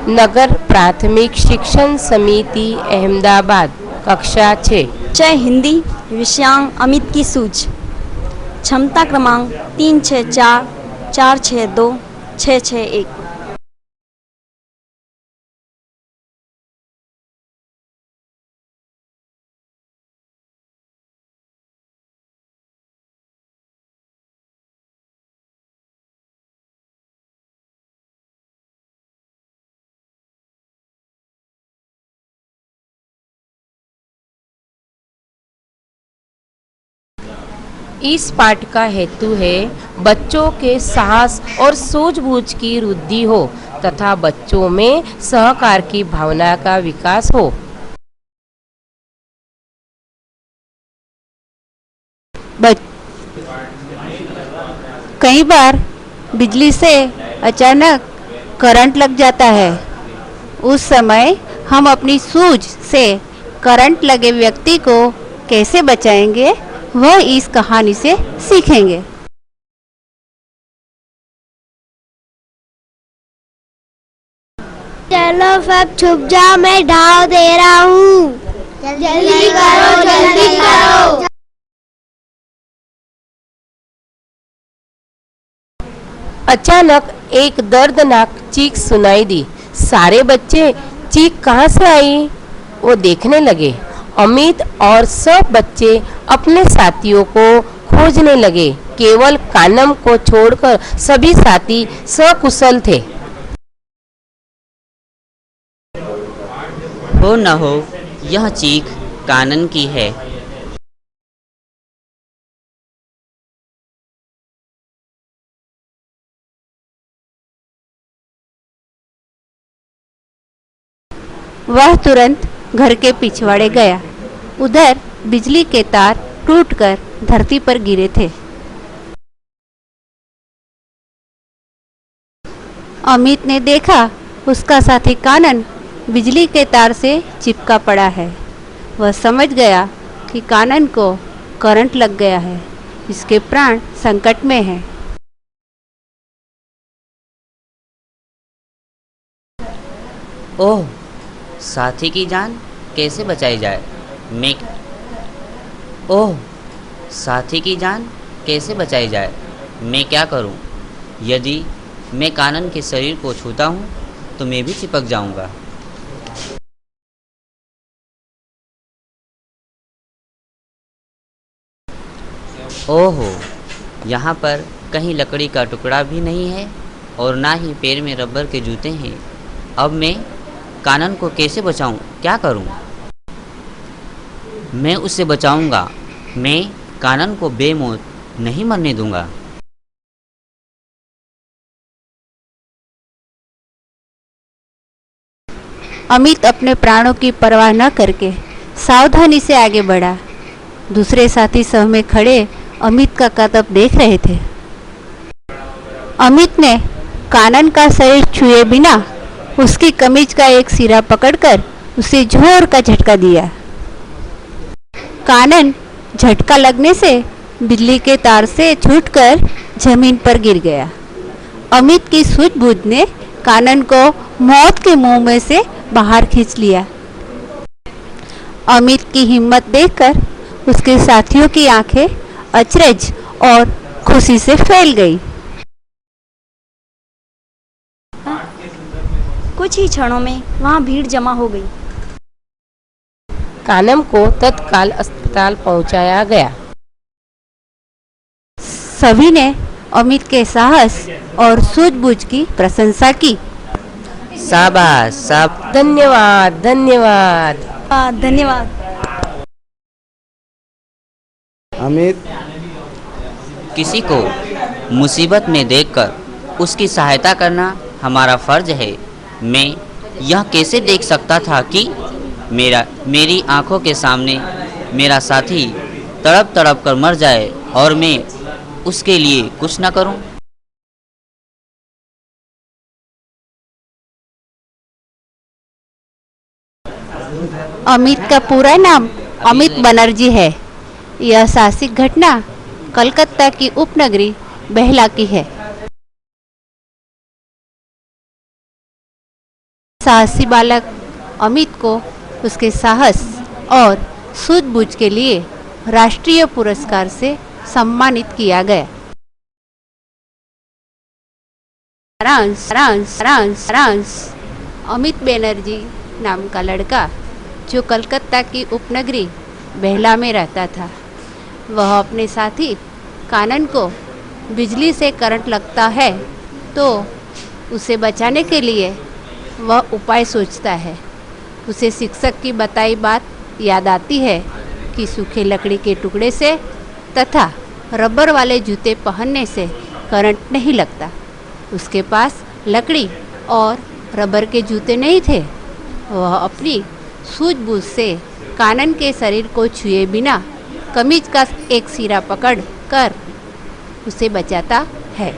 नगर प्राथमिक शिक्षण समिति अहमदाबाद, कक्षा 6। विषय हिंदी, विषयांक अमित की सूझ। क्षमता क्रमांक 3644626661। इस पाठ का हेतु है बच्चों के साहस और सूझबूझ की वृद्धि हो तथा बच्चों में सहकार की भावना का विकास हो। कई बार बिजली से अचानक करंट लग जाता है। उस समय हम अपनी सूझ से करंट लगे व्यक्ति को कैसे बचाएंगे, वह इस कहानी से सीखेंगे। चलो सब छुप जाओ, मैं ढाल दे रहा हूँ। जल्दी करो, जल्दी करो। अचानक एक दर्दनाक चीख सुनाई दी। सारे बच्चे चीख कहाँ से आई वो देखने लगे। अमित और सब बच्चे अपने साथियों को खोजने लगे। केवल कानम को छोड़कर सभी साथी सकुशल थे। हो न हो यह चीख कानन की है। वह तुरंत घर के पिछवाड़े गया। उधर बिजली के तार टूटकर धरती पर गिरे थे। अमित ने देखा उसका साथी कानन बिजली के तार से चिपका पड़ा है। वह समझ गया कि कानन को करंट लग गया है, इसके प्राण संकट में हैं। ओह, साथी की जान कैसे बचाई जाए। ओह, साथी की जान कैसे बचाई जाए, मैं क्या करूं? यदि मैं कानन के शरीर को छूता हूं तो मैं भी चिपक जाऊंगा। ओहो, यहाँ पर कहीं लकड़ी का टुकड़ा भी नहीं है और ना ही पैर में रबर के जूते हैं। अब मैं कानन को कैसे बचाऊं, क्या करूं? मैं उसे बचाऊंगा। मैं कानन को बेमौत नहीं मरने दूंगा। अमित अपने प्राणों की परवाह न करके सावधानी से आगे बढ़ा। दूसरे साथी सह में खड़े अमित का कदम देख रहे थे। अमित ने कानन का शरीर छुए बिना उसकी कमीज का एक सिरा पकड़कर उसे जोर का झटका दिया। कानन झटका लगने से बिजली के तार से छूटकर जमीन पर गिर गया। अमित की सूझबूझ ने कानन को मौत के मुंह में से बाहर खींच लिया। अमित की हिम्मत देखकर उसके साथियों की आंखें अचरज और खुशी से फैल गई। कुछ ही क्षणों में वहां भीड़ जमा हो गई। कानम को तत्काल अस्पताल पहुंचाया गया। सभी ने अमित के साहस और सूझबूझ की प्रशंसा की। शाबाश, धन्यवाद, धन्यवाद। धन्यवाद। अमित, किसी को मुसीबत में देखकर उसकी सहायता करना हमारा फर्ज है। मैं यह कैसे देख सकता था कि मेरी आंखों के सामने मेरा साथी तड़प तड़प कर मर जाए और मैं उसके लिए कुछ न करूं। अमित का पूरा नाम अमित बनर्जी है। यह साहसिक घटना कलकत्ता की उपनगरी बेहला की है। साहसी बालक अमित को उसके साहस और सूझबूझ के लिए राष्ट्रीय पुरस्कार से सम्मानित किया गया। सारांश अमित बनर्जी नाम का लड़का जो कलकत्ता की उपनगरी बेहला में रहता था, वह अपने साथी कानन को बिजली से करंट लगता है तो उसे बचाने के लिए वह उपाय सोचता है। उसे शिक्षक की बताई बात याद आती है कि सूखे लकड़ी के टुकड़े से तथा रबर वाले जूते पहनने से करंट नहीं लगता। उसके पास लकड़ी और रबर के जूते नहीं थे। वह अपनी सूझबूझ से कानन के शरीर को छुए बिना कमीज का एक सिरा पकड़ कर उसे बचाता है।